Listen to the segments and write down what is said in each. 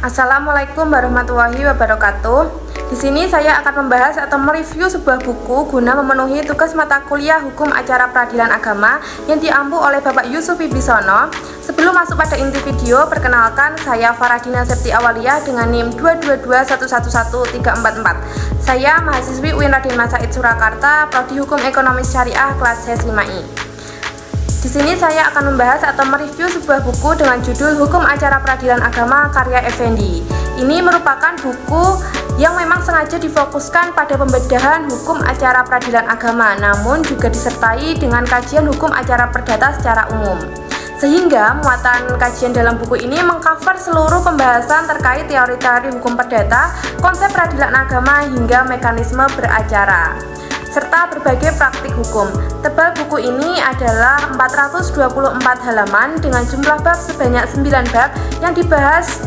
Assalamualaikum warahmatullahi wabarakatuh. Di sini saya akan membahas atau mereview sebuah buku guna memenuhi tugas mata kuliah Hukum Acara Peradilan Agama yang diampu oleh Bapak Yusuf Wibisono. Sebelum masuk pada inti video, perkenalkan saya Faradina Septi Awaliyah dengan NIM 222111344. Saya mahasiswi UIN Raden Mas Said Surakarta, Prodi Hukum Ekonomi Syariah kelas S5I. Di sini saya akan membahas atau mereview sebuah buku dengan judul Hukum Acara Peradilan Agama karya Effendi. Ini merupakan buku yang memang sengaja difokuskan pada pembedahan hukum acara peradilan agama, namun juga disertai dengan kajian hukum acara perdata secara umum. Sehingga muatan kajian dalam buku ini mengcover seluruh pembahasan terkait teori-teori hukum perdata, konsep peradilan agama hingga mekanisme beracara, serta berbagai praktik hukum. Tebal buku ini adalah 424 halaman dengan jumlah bab sebanyak 9 bab yang dibahas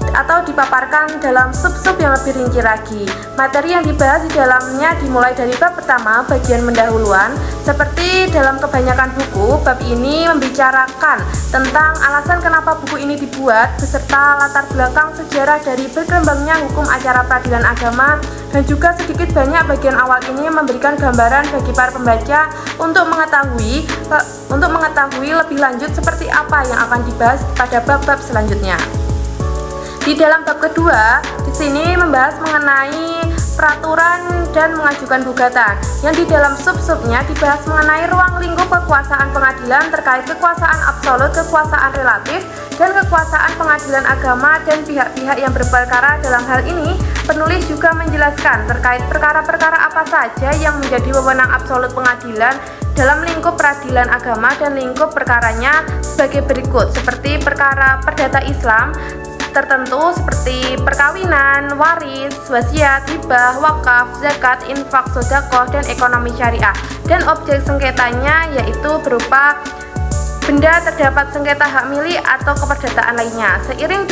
atau dipaparkan dalam sub-sub yang lebih rinci lagi. Materi yang dibahas di dalamnya dimulai dari bab pertama, bagian pendahuluan. Seperti dalam kebanyakan buku, bab ini membicarakan tentang alasan kenapa buku ini dibuat, beserta latar belakang sejarah dari berkembangnya hukum acara peradilan agama, dan juga sedikit banyak bagian awal ini memberikan gambaran bagi para pembaca untuk mengetahui lebih lanjut seperti apa yang akan dibahas pada bab-bab selanjutnya. Di dalam bab kedua, di sini membahas mengenai peraturan dan mengajukan gugatan. Yang di dalam sub-subnya dibahas mengenai ruang lingkup kekuasaan pengadilan terkait kekuasaan absolut, kekuasaan relatif, dan kekuasaan pengadilan agama dan pihak-pihak yang berperkara. Dalam hal ini, penulis juga menjelaskan terkait perkara-perkara apa saja yang menjadi wewenang absolut pengadilan dalam lingkup peradilan agama dan lingkup perkaranya sebagai berikut, seperti perkara perdata Islam tertentu seperti perkawinan, waris, wasiat, hibah, wakaf, zakat, infak, sedekah, dan ekonomi syariah. Dan objek sengketanya yaitu berupa benda terdapat sengketa hak milik atau keperdataan lainnya. Seiring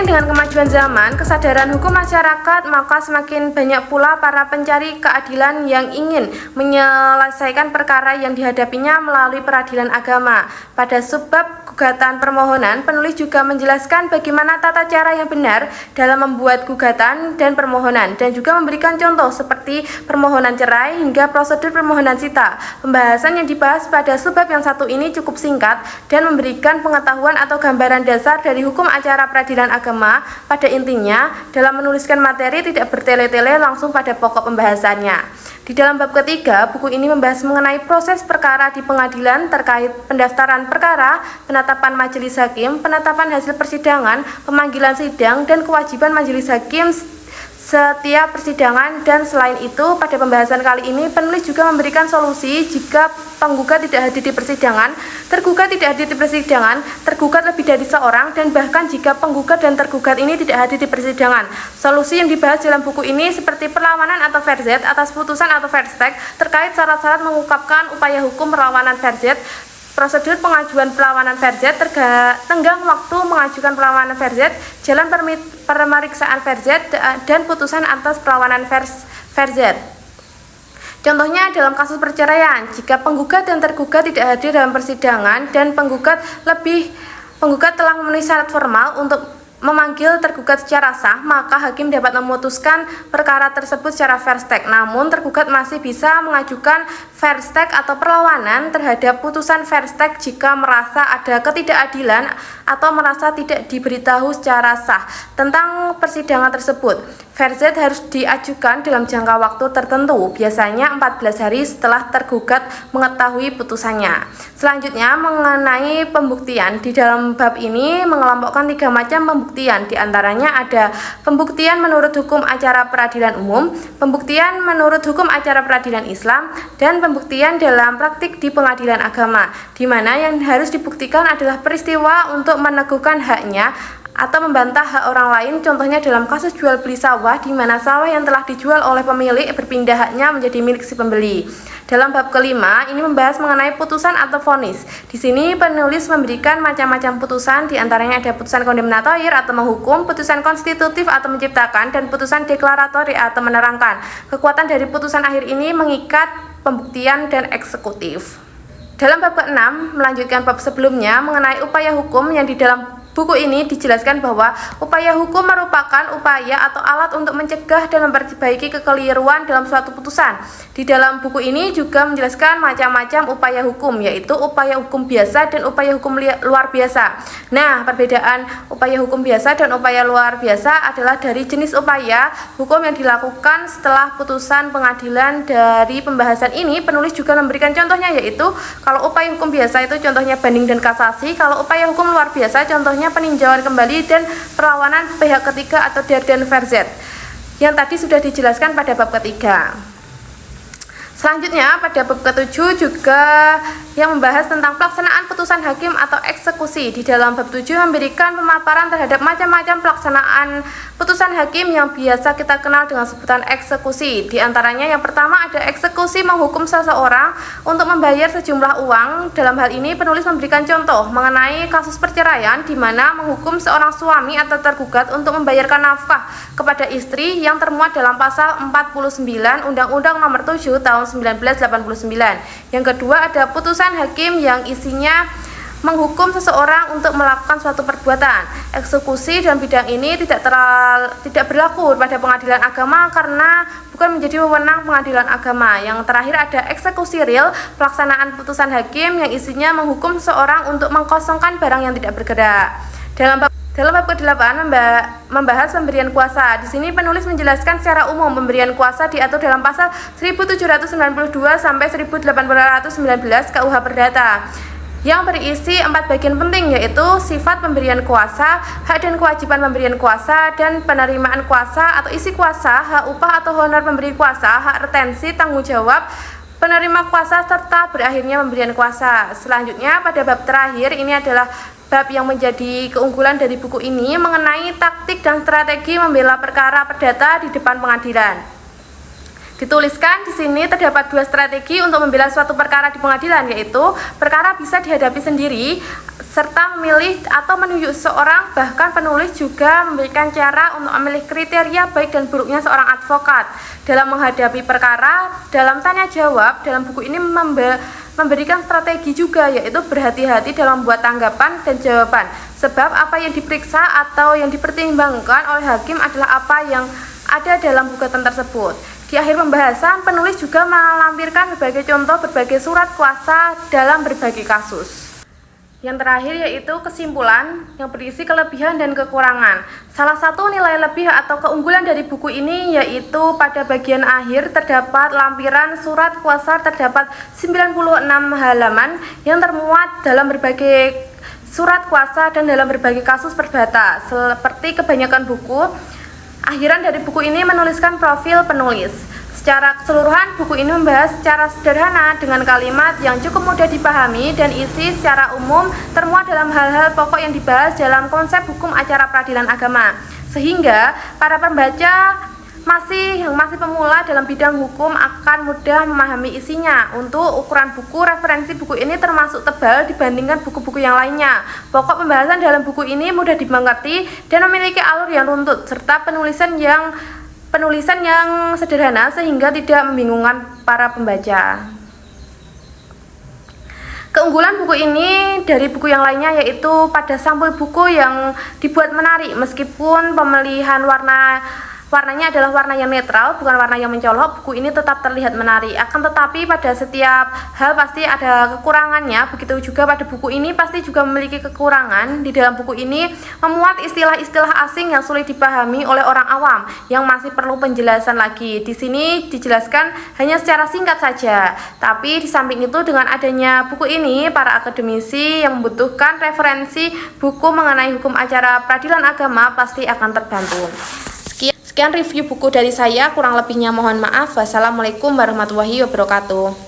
dengan kemajuan zaman, kesadaran hukum masyarakat, maka semakin banyak pula para pencari keadilan yang ingin menyelesaikan perkara yang dihadapinya melalui peradilan agama. Pada subbab gugatan permohonan, penulis juga menjelaskan bagaimana tata cara yang benar dalam membuat gugatan dan permohonan, dan juga memberikan contoh seperti permohonan cerai hingga prosedur permohonan sita. Pembahasan yang dibahas pada subbab yang satu ini cukup singkat dan memberikan pengetahuan atau gambaran dasar dari hukum acara peradilan agama. Pada intinya, dalam menuliskan materi tidak bertele-tele langsung pada pokok pembahasannya. Di dalam bab ketiga, buku ini membahas mengenai proses perkara di pengadilan terkait pendaftaran perkara, penetapan majelis hakim, penetapan hasil persidangan, pemanggilan sidang, dan kewajiban majelis hakim setiap persidangan. Dan selain itu, pada pembahasan kali ini penulis juga memberikan solusi jika penggugat tidak hadir di persidangan, tergugat tidak hadir di persidangan, tergugat lebih dari seorang, dan bahkan jika penggugat dan tergugat ini tidak hadir di persidangan. Solusi yang dibahas dalam buku ini seperti perlawanan atau verzet atas putusan atau verstek terkait syarat-syarat mengungkapkan upaya hukum perlawanan verzet, prosedur pengajuan perlawanan verzet, tenggang waktu mengajukan perlawanan verzet, jalan pemeriksaan verzet, dan putusan atas perlawanan verzet. Contohnya dalam kasus perceraian, jika penggugat dan tergugat tidak hadir dalam persidangan dan penggugat telah memenuhi syarat formal untuk memanggil tergugat secara sah, maka hakim dapat memutuskan perkara tersebut secara verstek. Namun tergugat masih bisa mengajukan verstek atau perlawanan terhadap putusan verstek jika merasa ada ketidakadilan atau merasa tidak diberitahu secara sah tentang persidangan tersebut. Verzet harus diajukan dalam jangka waktu tertentu, biasanya 14 hari setelah tergugat mengetahui putusannya. Selanjutnya mengenai pembuktian. Di dalam bab ini mengelompokkan 3 macam pembuktian. Di antaranya ada pembuktian menurut hukum acara peradilan umum, pembuktian menurut hukum acara peradilan Islam, dan pembuktian dalam praktik di pengadilan agama, di mana yang harus dibuktikan adalah peristiwa untuk meneguhkan haknya atau membantah hak orang lain. Contohnya dalam kasus jual beli sawah, di mana sawah yang telah dijual oleh pemilik berpindah haknya menjadi milik si pembeli. Dalam bab kelima, ini membahas mengenai putusan atau vonis. Di sini penulis memberikan macam-macam putusan, di antaranya ada putusan kondemnatorir atau menghukum, putusan konstitutif atau menciptakan, dan putusan deklaratori atau menerangkan. Kekuatan dari putusan akhir ini mengikat pembuktian dan eksekutif. Dalam bab ke-6 melanjutkan bab sebelumnya mengenai upaya hukum yang di dalam buku ini dijelaskan bahwa upaya hukum merupakan upaya atau alat untuk mencegah dan memperbaiki kekeliruan dalam suatu putusan. Di dalam buku ini juga menjelaskan macam-macam upaya hukum, yaitu upaya hukum biasa dan upaya hukum luar biasa. Nah, perbedaan upaya hukum biasa dan upaya luar biasa adalah dari jenis upaya hukum yang dilakukan setelah putusan pengadilan. Dari pembahasan ini, penulis juga memberikan contohnya, yaitu kalau upaya hukum biasa itu contohnya banding dan kasasi, kalau upaya hukum luar biasa contohnya peninjauan kembali dan perlawanan pihak ketiga atau der den verzet, yang tadi sudah dijelaskan pada bab ketiga. Selanjutnya pada bab ke-7 juga yang membahas tentang pelaksanaan putusan hakim atau eksekusi. Di dalam bab 7 memberikan pemaparan terhadap macam-macam pelaksanaan putusan hakim yang biasa kita kenal dengan sebutan eksekusi. Di antaranya yang pertama ada eksekusi menghukum seseorang untuk membayar sejumlah uang. Dalam hal ini penulis memberikan contoh mengenai kasus perceraian di mana menghukum seorang suami atau tergugat untuk membayarkan nafkah kepada istri yang termuat dalam pasal 49 Undang-Undang Nomor 7 Tahun 1989. Yang kedua ada putusan hakim yang isinya menghukum seseorang untuk melakukan suatu perbuatan. Eksekusi dalam bidang ini tidak berlaku pada pengadilan agama karena bukan menjadi wewenang pengadilan agama. Yang terakhir ada eksekusi real, pelaksanaan putusan hakim yang isinya menghukum seseorang untuk mengkosongkan barang yang tidak bergerak. Dalam bab ke-8 membahas pemberian kuasa. Di sini penulis menjelaskan secara umum pemberian kuasa diatur dalam pasal 1792 sampai 1819 KUH Perdata, yang berisi 4 bagian penting, yaitu sifat pemberian kuasa, hak dan kewajiban pemberian kuasa, dan penerimaan kuasa atau isi kuasa, hak upah atau honor pemberi kuasa, hak retensi, tanggung jawab penerima kuasa, serta berakhirnya pemberian kuasa. Selanjutnya pada bab terakhir ini adalah bab yang menjadi keunggulan dari buku ini mengenai taktik dan strategi membela perkara perdata di depan pengadilan. Dituliskan di sini terdapat 2 strategi untuk membela suatu perkara di pengadilan, yaitu perkara bisa dihadapi sendiri serta memilih atau menunjuk seorang. Bahkan penulis juga memberikan cara untuk memilih kriteria baik dan buruknya seorang advokat dalam menghadapi perkara. Dalam tanya jawab dalam buku ini memberikan strategi juga, yaitu berhati-hati dalam membuat tanggapan dan jawaban, sebab apa yang diperiksa atau yang dipertimbangkan oleh hakim adalah apa yang ada dalam gugatan tersebut. Di akhir pembahasan, penulis juga melampirkan berbagai contoh berbagai surat kuasa dalam berbagai kasus. Yang terakhir yaitu kesimpulan yang berisi kelebihan dan kekurangan. Salah satu nilai lebih atau keunggulan dari buku ini yaitu pada bagian akhir terdapat lampiran surat kuasa, terdapat 96 halaman yang termuat dalam berbagai surat kuasa dan dalam berbagai kasus perdata. Seperti kebanyakan buku, akhiran dari buku ini menuliskan profil penulis. Secara keseluruhan, buku ini membahas secara sederhana dengan kalimat yang cukup mudah dipahami dan isi secara umum termuat dalam hal-hal pokok yang dibahas dalam konsep hukum acara peradilan agama, sehingga para pembaca yang masih pemula dalam bidang hukum akan mudah memahami isinya. Untuk ukuran buku, referensi buku ini termasuk tebal dibandingkan buku-buku yang lainnya. Pokok pembahasan dalam buku ini mudah dimengerti dan memiliki alur yang runtut serta penulisan yang sederhana sehingga tidak membingungkan para pembaca. Keunggulan buku ini dari buku yang lainnya yaitu pada sampul buku yang dibuat menarik, meskipun pemilihan warnanya adalah warna yang netral, bukan warna yang mencolok. Buku ini tetap terlihat menarik. Akan tetapi pada setiap hal pasti ada kekurangannya. Begitu juga pada buku ini pasti juga memiliki kekurangan. Di dalam buku ini memuat istilah-istilah asing yang sulit dipahami oleh orang awam, yang masih perlu penjelasan lagi. Di sini dijelaskan hanya secara singkat saja. Tapi di samping itu, dengan adanya buku ini, para akademisi yang membutuhkan referensi buku mengenai hukum acara peradilan agama pasti akan terbantu. Sekian review buku dari saya, kurang lebihnya mohon maaf. Wassalamualaikum warahmatullahi wabarakatuh.